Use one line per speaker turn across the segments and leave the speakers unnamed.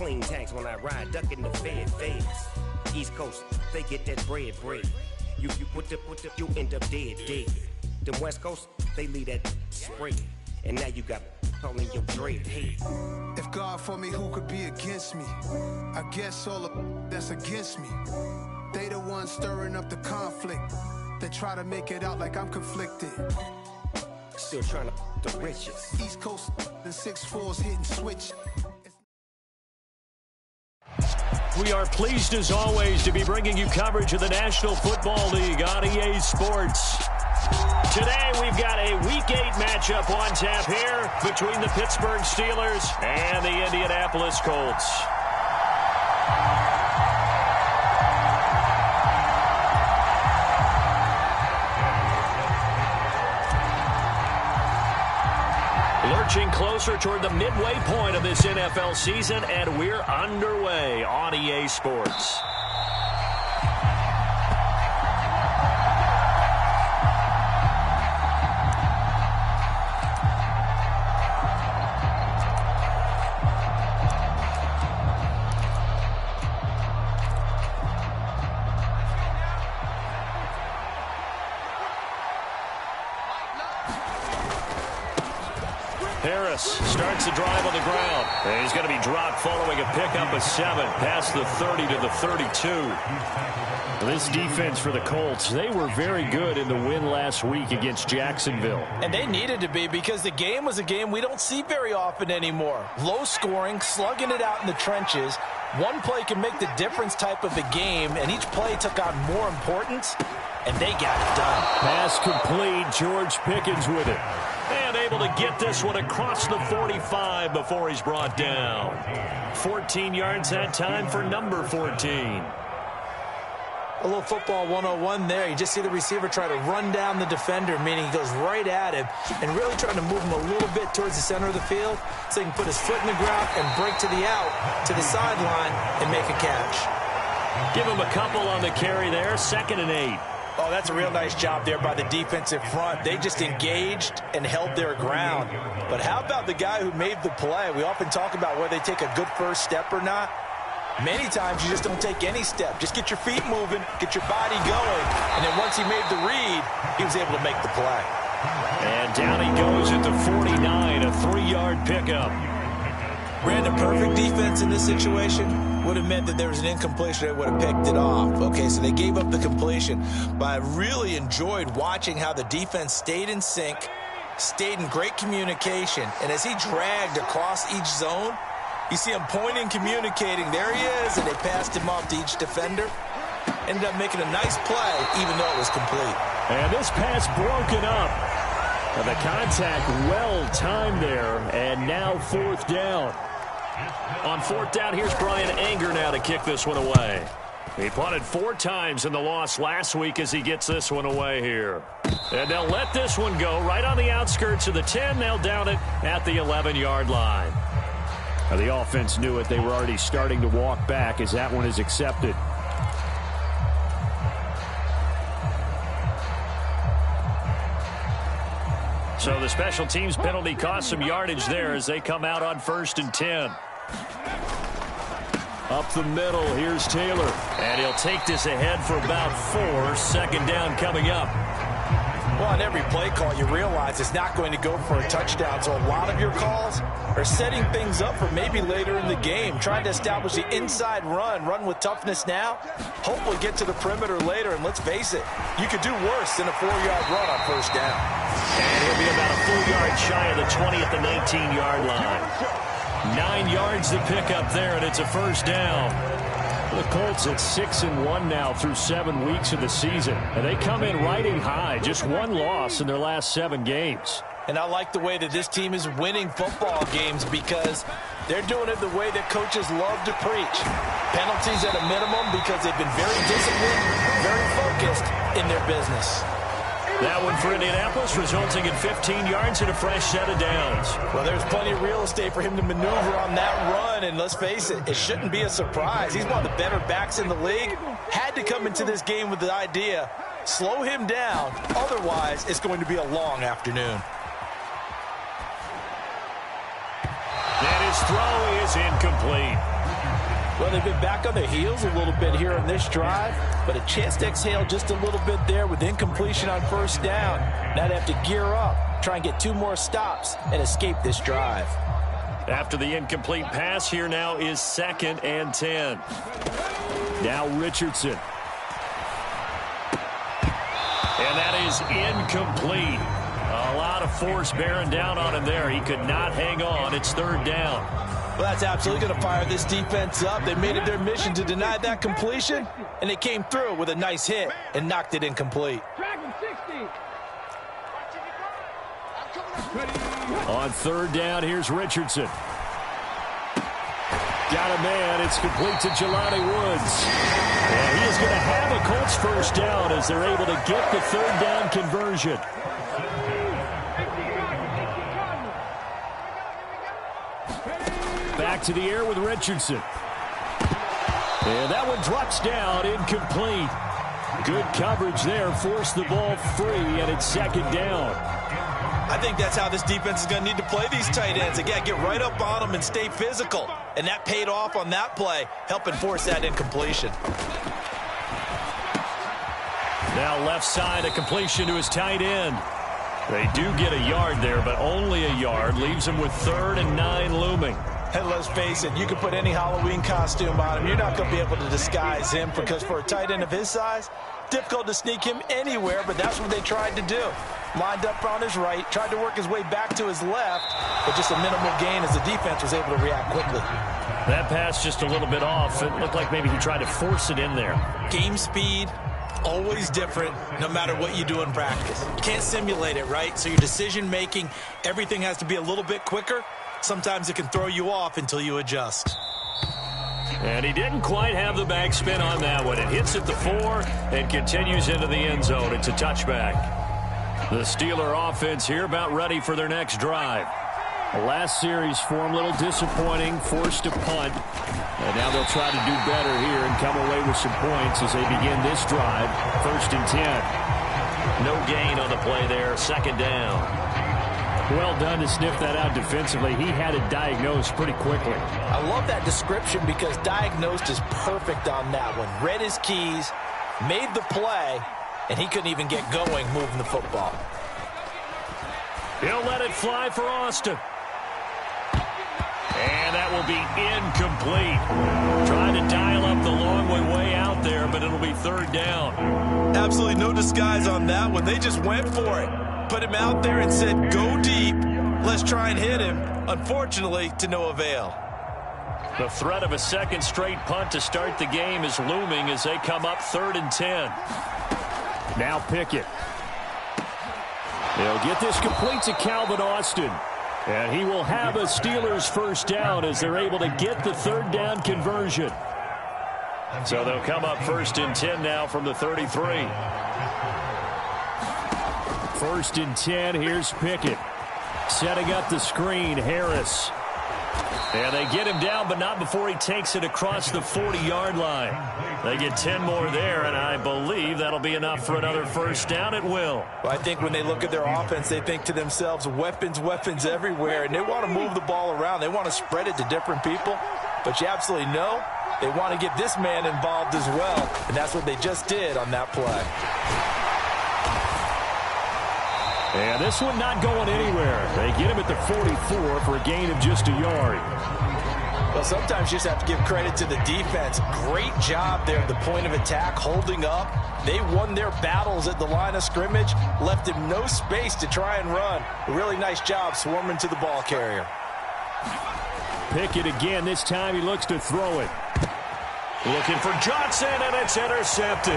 Clean tags when I ride, ducking the feds. East Coast, they get that bread. You put the, you end up dead. Them West Coast, they leave that spray. And now you got all in your dread head.
If God for me, who could be against me? I guess all the that's against me. They the ones stirring up the conflict. They try to make it out like I'm conflicted.
Still trying to the riches.
East Coast, the 6'4's hitting switch.
We are pleased as always to be bringing you coverage of the National Football League on EA Sports. Today we've got a Week 8 matchup on tap here between the Pittsburgh Steelers and the Indianapolis Colts. Lurching closer toward the midway point of this NFL season, and we're underway on EA Sports. Harris starts the drive on the ground. And he's going to be dropped following a pickup of 7 past the 30 to the 32. This defense for the Colts, they were very good in the win last week against Jacksonville.
And they needed to be, because the game was a game we don't see very often anymore. Low scoring, slugging it out in the trenches. One play can make the difference type of a game, and each play took on more importance, and they got it done.
Pass complete, George Pickens with it. And able to get this one across the 45 before he's brought down. 14 yards that time for number 14.
A little football 101 there. You just see the receiver try to run down the defender, meaning he goes right at him and really trying to move him a little bit towards the center of the field so he can put his foot in the ground and break to the out, to the sideline, and make a catch.
Give him a couple on the carry there. 2nd and 8.
Oh, that's a real nice job there by the defensive front. They just engaged and held their ground. But how about the guy who made the play? We often talk about whether they take a good first step or not. Many times you just don't take any step. Just get your feet moving, get your body going, and then once he made the read, he was able to make the play.
And down he goes at the 49, a 3-yard pickup.
Brandon, perfect defense in this situation would have meant that there was an incompletion that would have picked it off. Okay, so they gave up the completion. But I really enjoyed watching how the defense stayed in sync, stayed in great communication, and as he dragged across each zone, you see him pointing, communicating. There he is, and they passed him off to each defender. Ended up making a nice play, even though it was complete.
And this pass broken up. And the contact well-timed there, and now 4th down. On 4th down, here's Brian Anger now to kick this one away. He punted 4 times in the loss last week as he gets this one away here. And they'll let this one go right on the outskirts of the 10. They'll down it at the 11-yard line. Now, the offense knew it. They were already starting to walk back as that one is accepted. So the special teams penalty cost some yardage there as they come out on 1st and 10. Up the middle, here's Taylor. And he'll take this ahead for about 4. 2nd down coming up.
Well, on every play call, you realize it's not going to go for a touchdown. So a lot of your calls are setting things up for maybe later in the game, trying to establish the inside run with toughness now, hopefully get to the perimeter later. And let's face it, you could do worse than a 4-yard run on 1st down.
And he'll be about a full yard shy of the 20 at the 19-yard line. 9 yards to pick up there, and it's a 1st down. The Colts at 6-1 now through 7 weeks of the season. And they come in riding high, just 1 loss in their last 7 games.
And I like the way that this team is winning football games because they're doing it the way that coaches love to preach. Penalties at a minimum because they've been very disciplined, very focused in their business.
That one for Indianapolis, resulting in 15 yards and a fresh set of downs.
Well, there's plenty of real estate for him to maneuver on that run, and let's face it, it shouldn't be a surprise. He's one of the better backs in the league. Had to come into this game with the idea, slow him down, otherwise it's going to be a long afternoon.
And his throw is incomplete.
Well, they've been back on their heels a little bit here in this drive, but a chance to exhale just a little bit there with incompletion on first down. Now they have to gear up, try and get 2 more stops, and escape this drive.
After the incomplete pass, here now is 2nd and 10. Now Richardson. And that is incomplete. A lot of force bearing down on him there. He could not hang on. It's 3rd down.
Well, that's absolutely going to fire this defense up. They made it their mission to deny that completion, and they came through with a nice hit and knocked it incomplete.
On 3rd down, here's Richardson. Got a man. It's complete to Jelani Woods. And he is going to have a Colts first down as they're able to get the 3rd down conversion. Back to the air with Richardson. And that one drops down, incomplete. Good coverage there, forced the ball free, and it's 2nd down.
I think that's how this defense is going to need to play these tight ends. They got to get right up on them and stay physical. And that paid off on that play, helping force that incompletion.
Now left side, a completion to his tight end. They do get a yard there, but only a yard. Leaves him with 3rd and 9 looming.
And let's face it, you can put any Halloween costume on him. You're not going to be able to disguise him because for a tight end of his size, difficult to sneak him anywhere, but that's what they tried to do. Lined up on his right, tried to work his way back to his left, but just a minimal gain as the defense was able to react quickly.
That pass just a little bit off. It looked like maybe he tried to force it in there.
Game speed, always different no matter what you do in practice. You can't simulate it, right? So your decision making, everything has to be a little bit quicker. Sometimes it can throw you off until you adjust.
And he didn't quite have the backspin on that one. It hits at the 4 and continues into the end zone. It's a touchback. The Steeler offense here about ready for their next drive. The last series for them, a little disappointing, forced to punt. And now they'll try to do better here and come away with some points as they begin this drive. 1st and 10. No gain on the play there, 2nd down. Well done to sniff that out defensively. He had it diagnosed pretty quickly.
I love that description because diagnosed is perfect on that one. Read his keys, made the play, and he couldn't even get going moving the football.
He'll let it fly for Austin. And that will be incomplete. Trying to dial up the long way out there, but it'll be 3rd down.
Absolutely no disguise on that one. They just went for it. Put him out there and said, go deep. Let's try and hit him. Unfortunately, to no avail.
The threat of a 2nd straight punt to start the game is looming as they come up 3rd and 10. Now Pickett. They'll get this complete to Calvin Austin. And he will have a Steelers first down as they're able to get the 3rd down conversion. So they'll come up 1st and 10 now from the 33. 1st and 10, here's Pickett. Setting up the screen, Harris. And they get him down, but not before he takes it across the 40-yard line. They get 10 more there, and I believe that'll be enough for another first down. It will.
Well, I think when they look at their offense, they think to themselves, weapons, weapons everywhere, and they want to move the ball around. They want to spread it to different people, but you absolutely know they want to get this man involved as well, and that's what they just did on that play.
And this one not going anywhere. They get him at the 44 for a gain of just a yard.
Well, sometimes you just have to give credit to the defense. Great job there at the point of attack, holding up. They won their battles at the line of scrimmage, left him no space to try and run. A really nice job swarming to the ball carrier.
Pickett again. This time he looks to throw it. Looking for Johnson, and it's intercepted.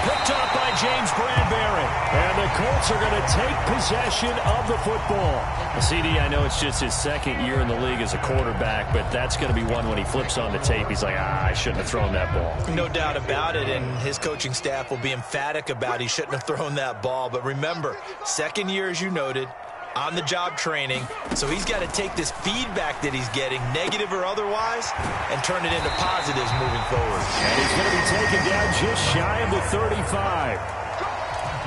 Picked up by James Bradbury. And the Colts are going to take possession of the football. CD, I know it's just his 2nd year in the league as a quarterback, but that's going to be one when he flips on the tape. He's like, I shouldn't have thrown that ball.
No doubt about it, and his coaching staff will be emphatic about he shouldn't have thrown that ball. But remember, 2nd year, as you noted, on-the-job training, so he's got to take this feedback that he's getting, negative or otherwise, and turn it into positives moving forward.
And he's going to be taken down just shy of the 35.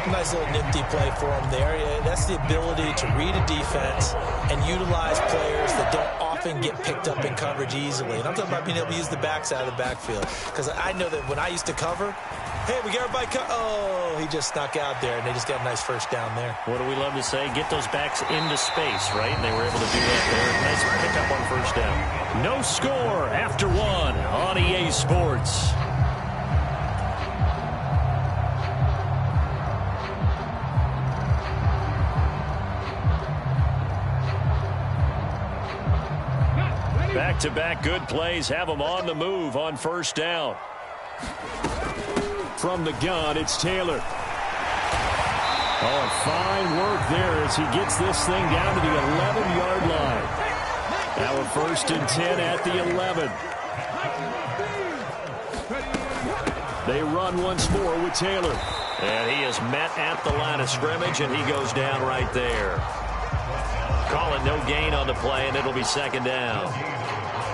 Nice little nifty play for him there. Yeah, that's the ability to read a defense and utilize players that don't often get picked up in coverage easily. And I'm talking about being able to use the backside of the backfield. Because I know that when I used to cover, hey, we got everybody oh, he just snuck out there, and they just got a nice first down there.
What do we love to say? Get those backs into space, right? And they were able to do that there. Nice pickup on first down. No score after one on EA Sports. Back-to-back good plays have them on the move on first down. From the gun, it's Taylor. Oh, fine work there as he gets this thing down to the 11-yard line. Now a 1st and 10 at the 11. They run once more with Taylor. And he is met at the line of scrimmage, and he goes down right there. Call it no gain on the play, and it'll be 2nd down.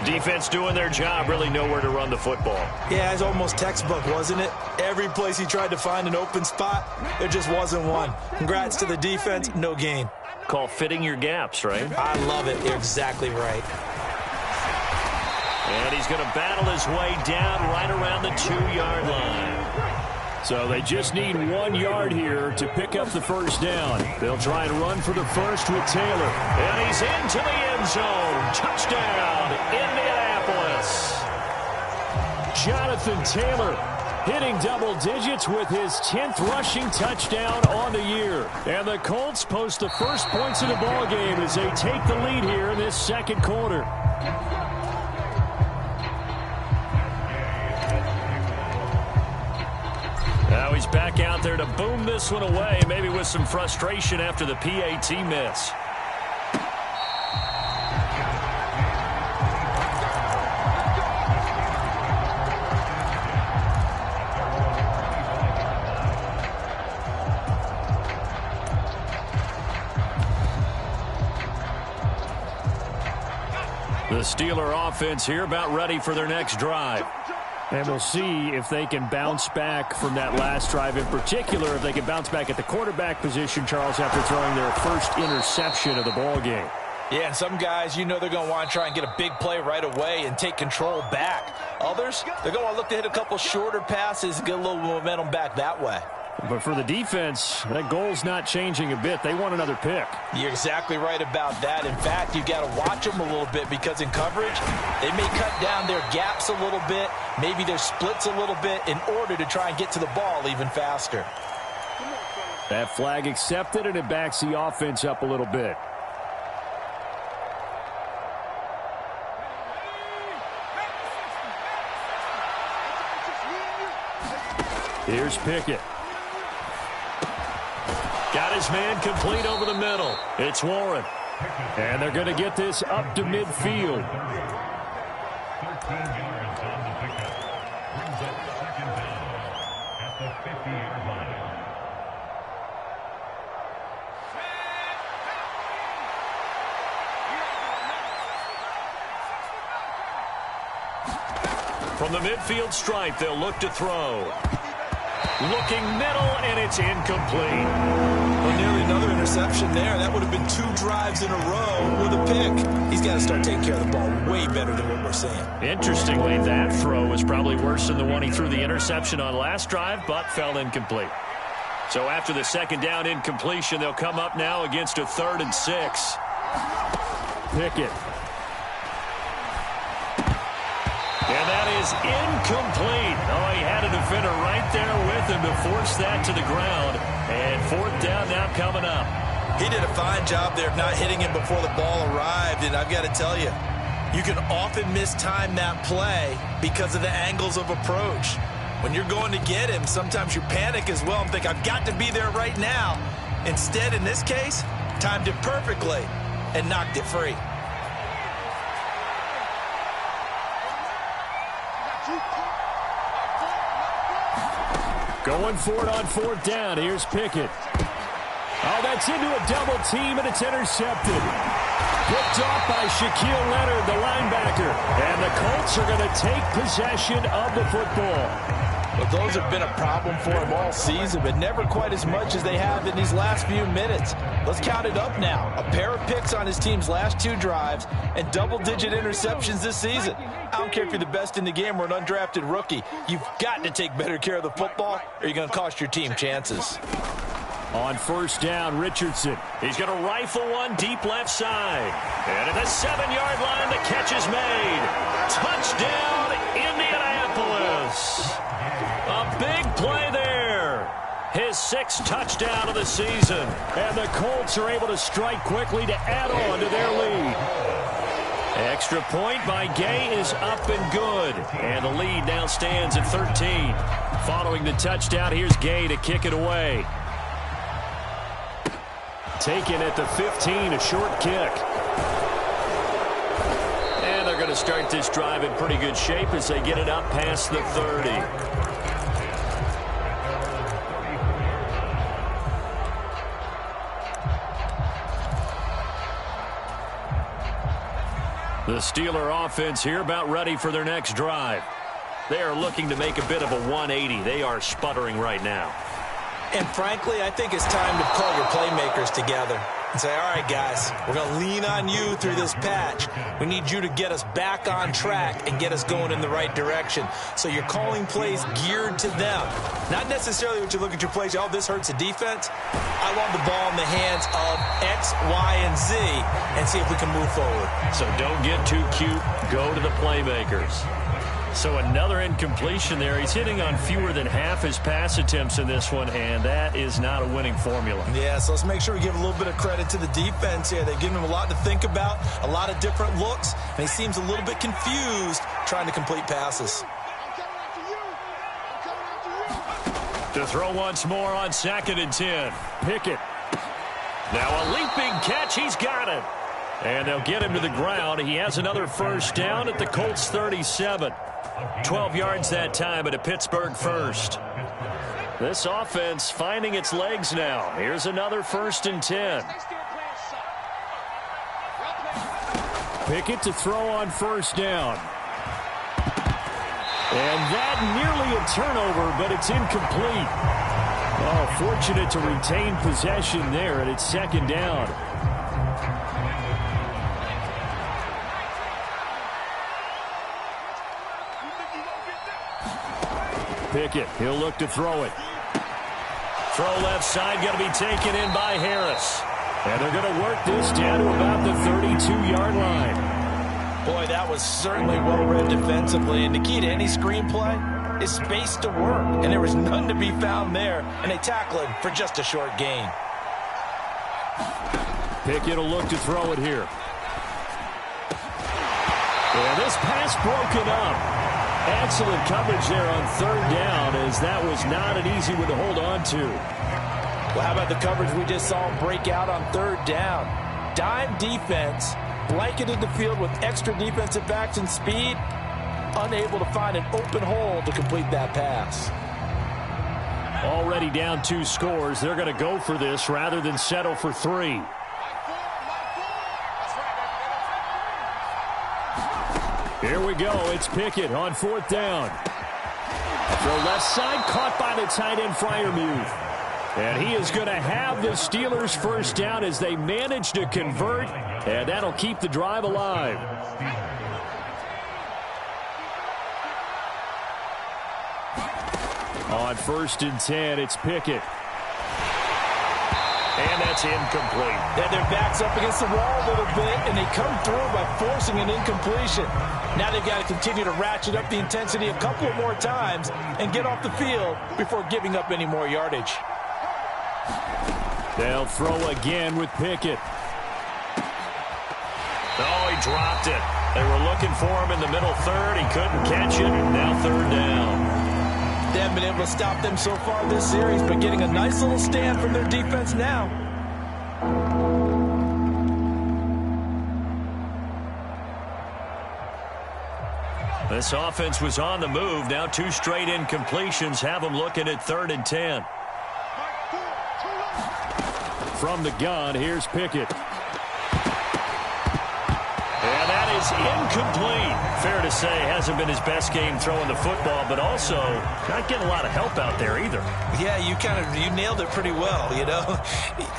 Defense doing their job, really nowhere to run the football.
Yeah, it's almost textbook, wasn't it? Every place he tried to find an open spot, there just wasn't one. Congrats to the defense, no gain.
Call fitting your gaps, right?
I love it. You're exactly right.
And he's going to battle his way down right around the 2-yard line. So they just need 1 yard here to pick up the first down. They'll try and run for the first with Taylor. And he's into the end zone. Touchdown, Indianapolis. Jonathan Taylor hitting double digits with his 10th rushing touchdown on the year. And the Colts post the first points of the ball game as they take the lead here in this 2nd quarter. Now he's back out there to boom this one away, maybe with some frustration after the PAT miss. The Steeler offense here about ready for their next drive. And we'll see if they can bounce back from that last drive, in particular if they can bounce back at the quarterback position, Charles, after throwing their first interception of the ball game.
Yeah, and some guys, you know they're going to want to try and get a big play right away and take control back. Others, they're going to want to look to hit a couple shorter passes and get a little momentum back that way.
But for the defense, that goal's not changing a bit. They want another pick.
You're exactly right about that. In fact, you've got to watch them a little bit because in coverage, they may cut down their gaps a little bit, maybe their splits a little bit in order to try and get to the ball even faster.
That flag accepted, and it backs the offense up a little bit. Here's Pickett. Got his man complete over the middle. It's Warren. And they're going to get this up to midfield. 13 yards on the pickup. Brings up 2nd down at the 50-yard line. From the midfield stripe, they'll look to throw. Looking middle, and it's incomplete.
Well, nearly another interception there. That would have been 2 drives in a row with a pick. He's got to start taking care of the ball way better than what we're seeing.
Interestingly, that throw was probably worse than the one he threw the interception on last drive, but fell incomplete. So after the 2nd down incompletion, they'll come up now against a 3rd and 6. Pickett. And that is incomplete. Oh, he had a defender right there with him to force that to the ground. And 4th down now coming up.
He did a fine job there of not hitting him before the ball arrived. And I've got to tell you, you can often mistime that play because of the angles of approach. When you're going to get him, sometimes you panic as well and think, I've got to be there right now. Instead, in this case, timed it perfectly and knocked it free.
Going for it on 4th down. Here's Pickett. Oh, that's into a double team, and it's intercepted. Picked off by Shaquille Leonard, the linebacker. And the Colts are going to take possession of the football.
Well, those have been a problem for him all season, but never quite as much as they have in these last few minutes. Let's count it up now. A pair of picks on his team's last 2 drives and double-digit interceptions this season. I don't care if you're the best in the game or an undrafted rookie. You've got to take better care of the football or you're going to cost your team chances.
On first down, Richardson. He's going to rifle one deep left side. And at the 7-yard line, the catch is made. Touchdown, Indianapolis. A big play there. His 6th touchdown of the season. And the Colts are able to strike quickly to add on to their lead. Extra point by Gay is up and good. And the lead now stands at 13. Following the touchdown, here's Gay to kick it away. Taken at the 15, a short kick. And they're going to start this drive in pretty good shape as they get it up past the 30. The Steeler offense here about ready for their next drive. They are looking to make a bit of a 180. They are sputtering right now.
And frankly, I think it's time to call your playmakers together and say, all right, guys, we're going to lean on you through this patch. We need you to get us back on track and get us going in the right direction. So you're calling plays geared to them. Not necessarily what you look at your plays, oh, this hurts the defense. I want the ball in the hands of X, Y, and Z and see if we can move forward.
So don't get too cute. Go to the playmakers. So another incompletion there. He's hitting on fewer than half his pass attempts in this one, and that is not a winning formula.
Yeah, so let's make sure we give a little bit of credit to the defense here. They've given him a lot to think about, a lot of different looks, and he seems a little bit confused trying to complete passes.
To throw once more on 2nd and 10. Pickett. Now a leaping catch. He's got it. And they'll get him to the ground. He has another first down at the Colts 37. 12 yards that time at a Pittsburgh first. This offense finding its legs now. Here's another 1st and 10. Pickett to throw on first down. And that nearly a turnover, but it's incomplete. Oh, fortunate to retain possession there, and it's 2nd down. Pickett, he'll look to throw it. Throw left side, going to be taken in by Harris. And they're going to work this down to about the 32-yard line.
Boy, that was certainly well-read defensively. And the key to any screenplay is space to work. And there was none to be found there. And they tackle him for just a short gain.
Pickett will look to throw it here. And this pass broken up. Excellent coverage there on 3rd down, as that was not an easy one to hold on to.
Well, how about the coverage we just saw him break out on 3rd down? Dime defense, blanketed the field with extra defensive backs and speed, unable to find an open hole to complete that pass.
Already down 2 scores. They're going to go for this rather than settle for 3. Here we go. It's Pickett on 4th down. Throw left side, caught by the tight end Freiermuth. And he is going to have the Steelers' first down as they manage to convert, and that'll keep the drive alive. On 1st and 10, it's Pickett. And that's incomplete.
And their back's up against the wall a little bit, and they come through by forcing an incompletion. Now they've got to continue to ratchet up the intensity a couple of more times and get off the field before giving up any more yardage.
They'll throw again with Pickett. Oh, he dropped it. They were looking for him in the middle 3rd. He couldn't catch it. Now 3rd down.
They haven't been able to stop them so far this series, but getting a nice little stand from their defense now.
This offense was on the move. Now 2 straight incompletions have them looking at 3rd and 10. From the gun, here's Pickett. And that is incomplete. Fair to say, hasn't been his best game throwing the football, but also not getting a lot of help out there either.
Yeah, you nailed it pretty well, you know.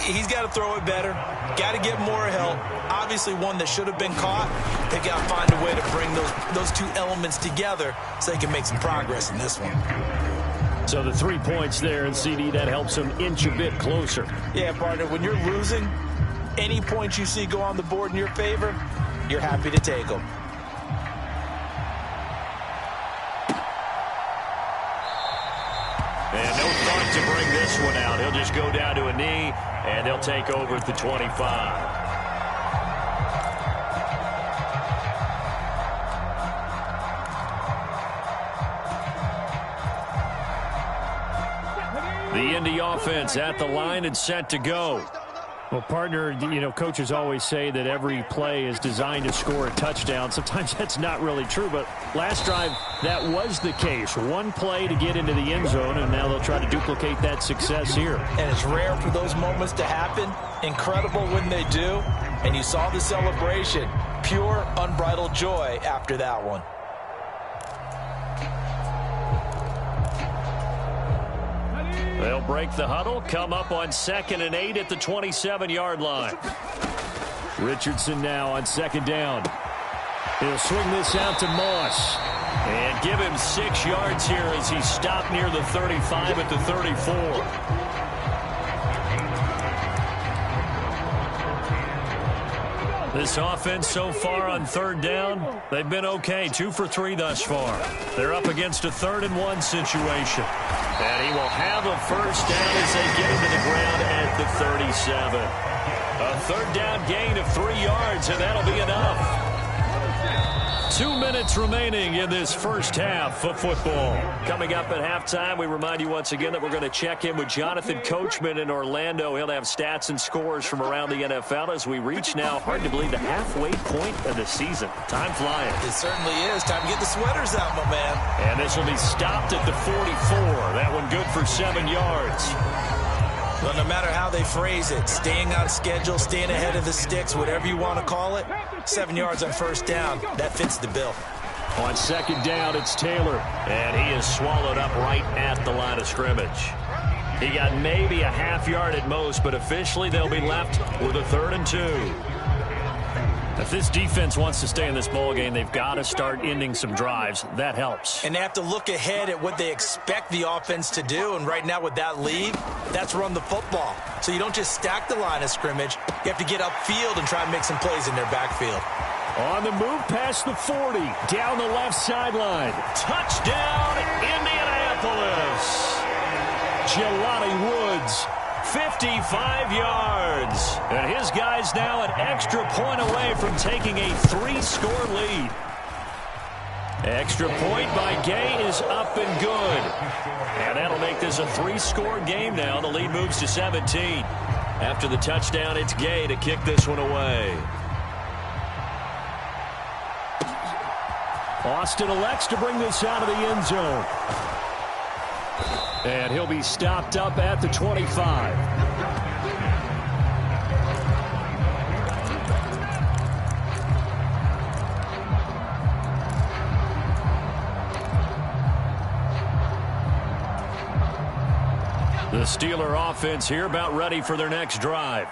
He's got to throw it better, got to get more help. Obviously one that should have been caught. They got to find a way to bring those two elements together so they can make some progress in this one.
So the 3 points there, and CD, that helps him inch a bit closer.
Yeah, partner, when you're losing, any points you see go on the board in your favor, you're happy to take them.
And no thought to bring this one out. He'll just go down to a knee, and they'll take over at the 25. The Indy offense at the line and set to go. Well, partner, you know, coaches always say that every play is designed to score a touchdown. Sometimes that's not really true, but last drive, that was the case. One play to get into the end zone, and now they'll try to duplicate that success here.
And it's rare for those moments to happen. Incredible when they do. And you saw the celebration. Pure, unbridled joy after that one.
They'll break the huddle, come up on 2nd and 8 at the 27-yard line. Richardson now on 2nd down. He'll swing this out to Moss. And give him 6 yards here as he stopped near the 35 at the 34. This offense so far on 3rd down, they've been okay. 2 for 3 thus far. They're up against a 3rd and 1 situation. And he will have a first down as they get him to the ground at the 37. A 3rd down gain of 3 yards, and that'll be enough. 2 minutes remaining in this first half of football. Coming up at halftime, we remind you once again that we're going to check in with Jonathan Coachman in Orlando. He'll have stats and scores from around the NFL as we reach now, hard to believe, the halfway point of the season. Time flying.
It certainly is. Time to get the sweaters out, my man.
And this will be stopped at the 44. That one good for 7 yards.
Well, no matter how they phrase it, staying on schedule, staying ahead of the sticks, whatever you want to call it, 7 yards on first down, that fits the bill.
On 2nd down, it's Taylor, and he is swallowed up right at the line of scrimmage. He got maybe a half yard at most, but officially they'll be left with a 3rd and 2. If this defense wants to stay in this ballgame, they've got to start ending some drives. That helps.
And they have to look ahead at what they expect the offense to do. And right now with that lead, that's run the football. So you don't just stack the line of scrimmage. You have to get upfield and try and make some plays in their backfield.
On the move past the 40, down the left sideline. Touchdown, Indianapolis. Jelani Woods, 55 yards. And his guys now an extra point away from taking a 3-score lead. Extra point by Gay is up and good. And that'll make this a 3-score game now. The lead moves to 17. After the touchdown, it's Gay to kick this one away. Austin elects to bring this out of the end zone. And he'll be stopped up at the 25. The Steeler offense here about ready for their next drive.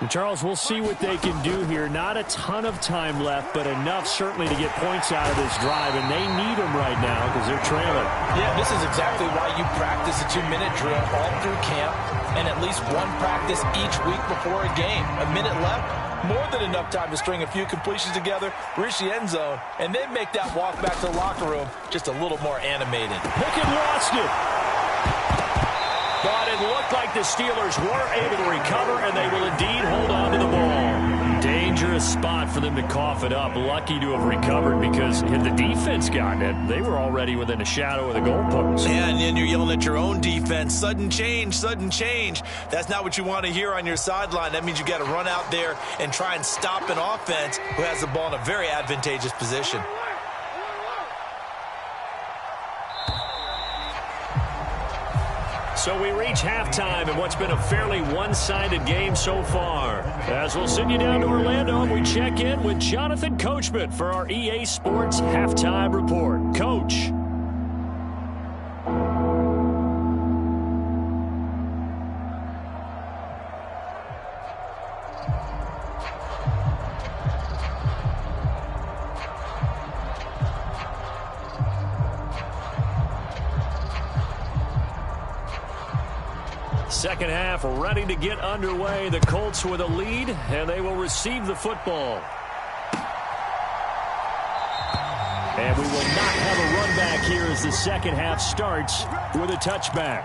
And Charles, we'll see what they can do here. Not a ton of time left, but enough certainly to get points out of this drive, and they need them right now because they're trailing.
Yeah, this is exactly why you practice a 2-minute drill all through camp and at least one practice each week before a game. A minute left, more than enough time to string a few completions together, reach the end zone, and then make that walk back to the locker room just a little more animated.
Pickett lost it. But it looked like the Steelers were able to recover, and they will indeed hold on to the ball. Dangerous spot for them to cough it up. Lucky to have recovered because had the defense gotten it, they were already within a shadow of the goalpost.
Yeah, and then you're yelling at your own defense. Sudden change, sudden change. That's not what you want to hear on your sideline. That means you got to run out there and try and stop an offense who has the ball in a very advantageous position.
So we reach halftime in what's been a fairly one-sided game so far. As we'll send you down to Orlando, and we check in with Jonathan Coachman for our EA Sports Halftime Report. Coach. Second half ready to get underway. The Colts with a lead, and they will receive the football. And we will not have a run back here as the second half starts with a touchback.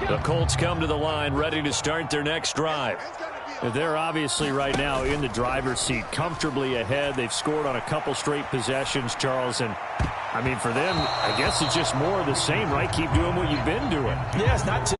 The Colts come to the line ready to start their next drive. They're obviously right now in the driver's seat, comfortably ahead. They've scored on a couple straight possessions, Charles. And, I mean, for them, I guess it's just more of the same, right? Keep doing what you've been doing.
Yeah, it's not too